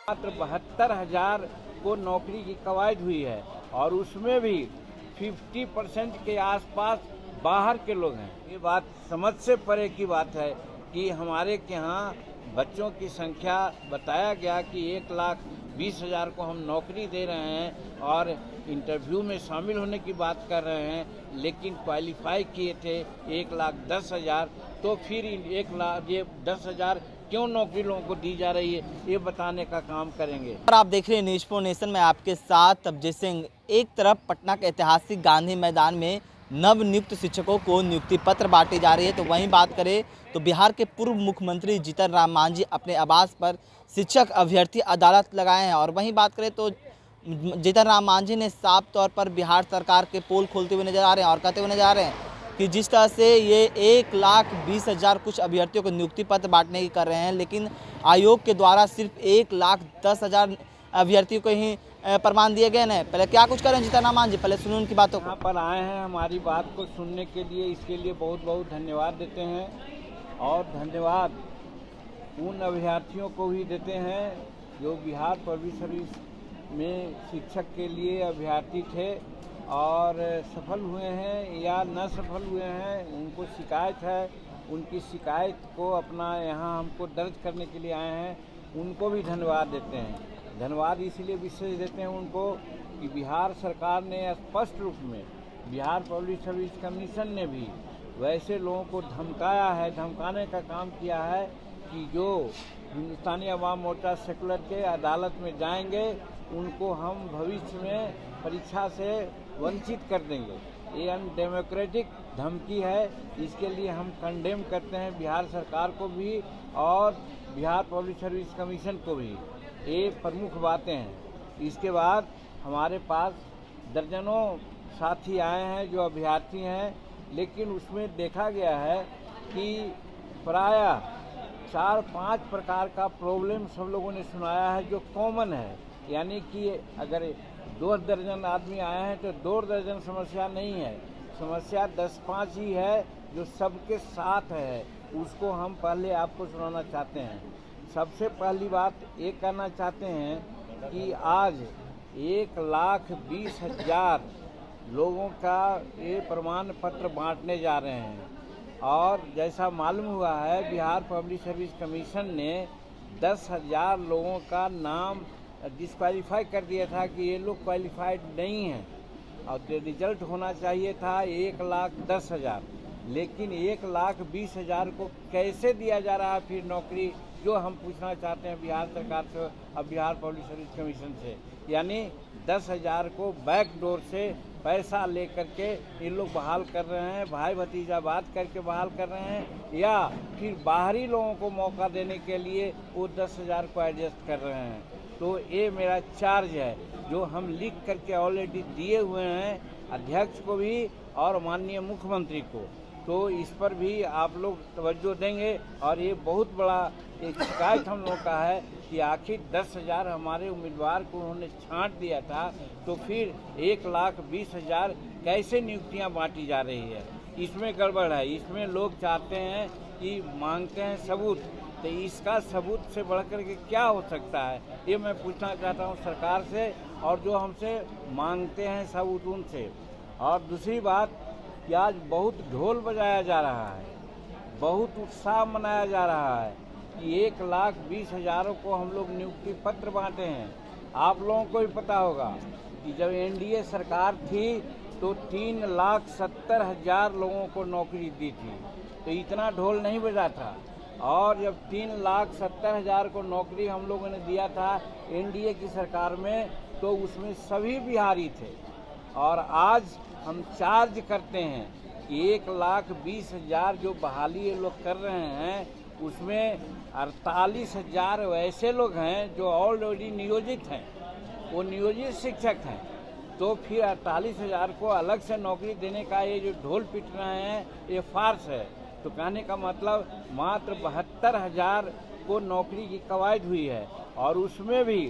मात्र 72,000 को नौकरी की कवायद हुई है और उसमें भी 50% के आसपास बाहर के लोग हैं। ये बात समझ से परे की बात है कि हमारे यहाँ बच्चों की संख्या बताया गया कि 1,20,000 को हम नौकरी दे रहे हैं और इंटरव्यू में शामिल होने की बात कर रहे हैं, लेकिन क्वालिफाई किए थे 1,10,000। तो फिर 10,000 क्यों नौकरी लोगों को दी जा रही है, ये बताने का काम करेंगे। और आप देख रहे हैं न्यूज़ फॉर नेशन में आपके साथ तबजीत सिंह। एक तरफ पटना के ऐतिहासिक गांधी मैदान में नव नियुक्त शिक्षकों को नियुक्ति पत्र बांटी जा रही है, तो वहीं बात करें तो बिहार के पूर्व मुख्यमंत्री जीतन राम मांझी अपने आवास पर शिक्षक अभ्यर्थी अदालत लगाए हैं। और वहीं बात करें तो जीतन राम मांझी ने साफ तौर पर बिहार सरकार के पोल खोलते हुए नजर आ रहे हैं और कहते हुए नजर आ रहे हैं कि जिस तरह से ये 1,20,000 कुछ अभ्यर्थियों को नियुक्ति पत्र बांटने की कर रहे हैं, लेकिन आयोग के द्वारा सिर्फ 1,10,000 अभ्यर्थियों को ही प्रमाण दिए गए हैं। पहले क्या कुछ करें जीतन राम मांझी, पहले सुनो उनकी बातों को। यहाँ पर आए हैं हमारी बात को सुनने के लिए, इसके लिए बहुत बहुत धन्यवाद देते हैं। और धन्यवाद उन अभ्यर्थियों को भी देते हैं जो बिहार पब्लिक सर्विस में शिक्षक के लिए अभ्यर्थी थे और सफल हुए हैं या न सफल हुए हैं, उनको शिकायत है, उनकी शिकायत को अपना यहाँ हमको दर्ज करने के लिए आए हैं, उनको भी धन्यवाद देते हैं। धन्यवाद इसलिए विशेष देते हैं उनको कि बिहार सरकार ने स्पष्ट रूप में, बिहार पब्लिक सर्विस कमीशन ने भी वैसे लोगों को धमकाया है, धमकाने का काम किया है कि जो हिंदुस्तानी अवाम मोर्चा सेकुलर के अदालत में जाएंगे उनको हम भविष्य में परीक्षा से वंचित कर देंगे। ये अनडेमोक्रेटिक धमकी है, इसके लिए हम कंडेम करते हैं बिहार सरकार को भी और बिहार पब्लिक सर्विस कमीशन को भी। ये प्रमुख बातें हैं। इसके बाद हमारे पास दर्जनों साथी आए हैं जो अभ्यर्थी हैं, लेकिन उसमें देखा गया है कि प्रायः 4-5 प्रकार का प्रॉब्लम सब लोगों ने सुनाया है जो कॉमन है। यानी कि अगर 2 दर्जन आदमी आए हैं तो 2 दर्जन समस्या नहीं है, समस्या 10-5 ही है जो सबके साथ है। उसको हम पहले आपको सुनाना चाहते हैं। सबसे पहली बात ये कहना चाहते हैं कि आज 1,20,000 लोगों का ये प्रमाण पत्र बांटने जा रहे हैं और जैसा मालूम हुआ है बिहार पब्लिक सर्विस कमीशन ने 10,000 लोगों का नाम डिस्क्वालीफाई कर दिया था कि ये लोग क्वालिफाइड नहीं हैं और रिजल्ट होना चाहिए था 1,10,000, लेकिन 1,20,000 को कैसे दिया जा रहा है फिर नौकरी, जो हम पूछना चाहते हैं बिहार सरकार से और बिहार पब्लिक सर्विस कमीशन से। यानी 10,000 को बैक डोर से पैसा लेकर के ये लोग बहाल कर रहे हैं, भाई भतीजा बात करके बहाल कर रहे हैं, या फिर बाहरी लोगों को मौका देने के लिए वो 10,000 को एडजस्ट कर रहे हैं। तो ये मेरा चार्ज है जो हम लिख करके ऑलरेडी दिए हुए हैं अध्यक्ष को भी और माननीय मुख्यमंत्री को। तो इस पर भी आप लोग तवज्जो देंगे और ये बहुत बड़ा एक शिकायत हम लोग का है कि आखिर 10,000 हमारे उम्मीदवार को उन्होंने छांट दिया था, तो फिर 1,20,000 कैसे नियुक्तियां बांटी जा रही है। इसमें गड़बड़ है। इसमें लोग चाहते हैं कि मांगते हैं सबूत, तो इसका सबूत से बढ़कर के क्या हो सकता है, ये मैं पूछना चाहता हूँ सरकार से और जो हमसे मांगते हैं सबूत उनसे। और दूसरी बात कि आज बहुत ढोल बजाया जा रहा है, बहुत उत्साह मनाया जा रहा है कि 1,20,000 को हम लोग नियुक्ति पत्र बांटे हैं। आप लोगों को भी पता होगा कि जब एनडीए सरकार थी तो 3,70,000 लोगों को नौकरी दी थी, तो इतना ढोल नहीं बजा था। और जब 3,70,000 को नौकरी हम लोगों ने दिया था एनडीए की सरकार में, तो उसमें सभी बिहारी थे। और आज हम चार्ज करते हैं कि 1,20,000 जो बहाली ये लोग कर रहे हैं उसमें 48,000 वैसे लोग हैं जो ऑलरेडी नियोजित हैं, वो नियोजित शिक्षक हैं। तो फिर 48,000 को अलग से नौकरी देने का ये जो ढोल पीट रहे हैं ये फार्स है। तो कहने का मतलब मात्र 72,000 को नौकरी की कवायद हुई है और उसमें भी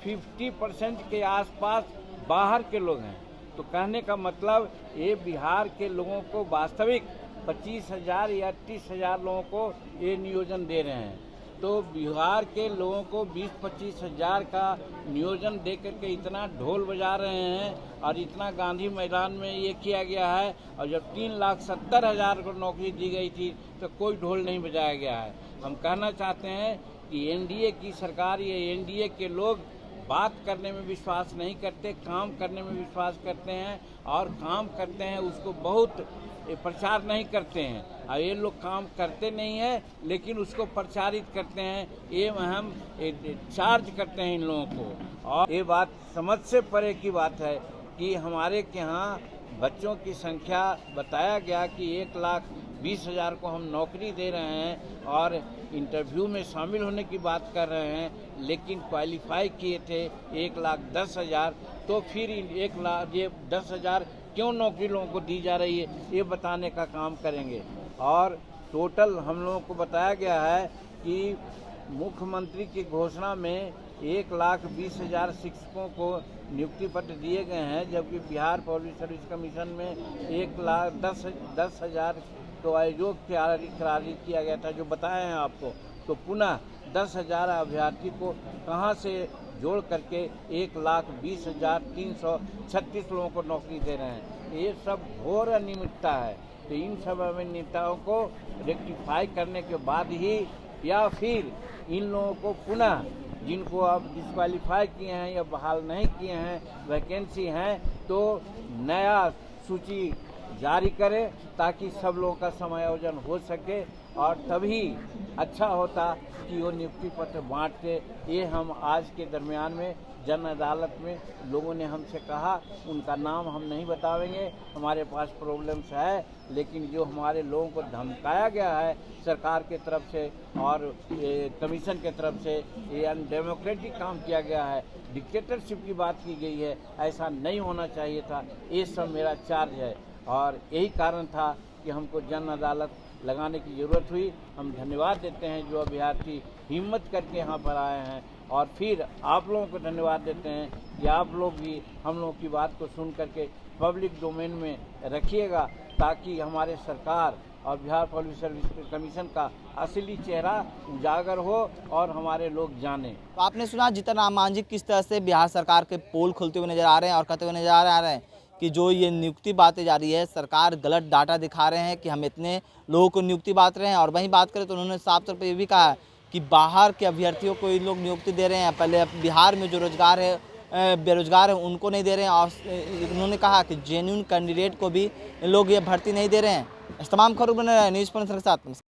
50% के आसपास बाहर के लोग हैं। तो कहने का मतलब ये बिहार के लोगों को वास्तविक 25,000 या 30,000 लोगों को ये नियोजन दे रहे हैं। तो बिहार के लोगों को 20-25 हज़ार का नियोजन दे करके इतना ढोल बजा रहे हैं और इतना गांधी मैदान में ये किया गया है, और जब 3,70,000 को नौकरी दी गई थी तो कोई ढोल नहीं बजाया गया है। हम कहना चाहते हैं कि एनडीए की सरकार, ये एनडीए के लोग बात करने में विश्वास नहीं करते, काम करने में विश्वास करते हैं, और काम करते हैं उसको बहुत प्रचार नहीं करते हैं। और ये लोग काम करते नहीं हैं लेकिन उसको प्रचारित करते हैं, ये हम चार्ज करते हैं इन लोगों को। और ये बात समझ से परे की बात है कि हमारे के यहाँ बच्चों की संख्या बताया गया कि 1,20,000 को हम नौकरी दे रहे हैं और इंटरव्यू में शामिल होने की बात कर रहे हैं, लेकिन क्वालिफाई किए थे 1,10,000। तो फिर 1,10,000 क्यों नौकरी लोगों को दी जा रही है, ये बताने का काम करेंगे। और टोटल हम लोगों को बताया गया है कि मुख्यमंत्री की घोषणा में 1,20,000 शिक्षकों को नियुक्ति पत्र दिए गए हैं, जबकि बिहार पब्लिक सर्विस कमीशन में 1,10,000 को आयोग करारी किया गया था, जो बताए हैं आपको। तो पुनः 10,000 अभ्यर्थी को कहां से जोड़ करके 1,20,336 लोगों को नौकरी दे रहे हैं। ये सब घोर अनियमितता है। तो इन सब अनियमितताओं को रेक्टिफाई करने के बाद ही, या फिर इन लोगों को पुनः, जिनको अब डिस्क्वालीफाई किए हैं या बहाल नहीं किए हैं, वैकेंसी हैं, तो नया सूची जारी करें ताकि सब लोगों का समायोजन हो सके, और तभी अच्छा होता कि वो नियुक्ति पत्र बांटते। ये हम आज के दरमियान में जन अदालत में लोगों ने हमसे कहा, उनका नाम हम नहीं बतावेंगे, हमारे पास प्रॉब्लम्स है, लेकिन जो हमारे लोगों को धमकाया गया है सरकार के तरफ से और कमीशन के तरफ से, ये अनडेमोक्रेटिक काम किया गया है, डिक्टेटरशिप की बात की गई है, ऐसा नहीं होना चाहिए था। ये सब मेरा चार्ज है और यही कारण था कि हमको जन अदालत लगाने की ज़रूरत हुई। हम धन्यवाद देते हैं जो अभ्यर्थी हिम्मत करके यहाँ पर आए हैं, और फिर आप लोगों को धन्यवाद देते हैं कि आप लोग भी हम लोगों की बात को सुन करके पब्लिक डोमेन में रखिएगा, ताकि हमारे सरकार और बिहार पब्लिक सर्विस कमीशन का असली चेहरा उजागर हो और हमारे लोग जाने। तो आपने सुना जीतन राम मांझी किस तरह से बिहार सरकार के पोल खोलते हुए नजर आ रहे हैं और कहते हुए नजर आ रहे हैं कि जो ये नियुक्ति बातें जा रही है, सरकार गलत डाटा दिखा रहे हैं कि हम इतने लोगों को नियुक्ति बांट रहे हैं। और वहीं बात करें तो उन्होंने साफ तौर पर ये भी कहा कि बाहर के अभ्यर्थियों को ये लोग नियुक्ति दे रहे हैं, पहले बिहार में जो रोजगार है बेरोजगार है उनको नहीं दे रहे हैं। और उन्होंने कहा कि जेन्युइन कैंडिडेट को भी लोग ये भर्ती नहीं दे रहे हैं। इस तमाम खबरों बने रहे न्यूज़ 15 के साथ।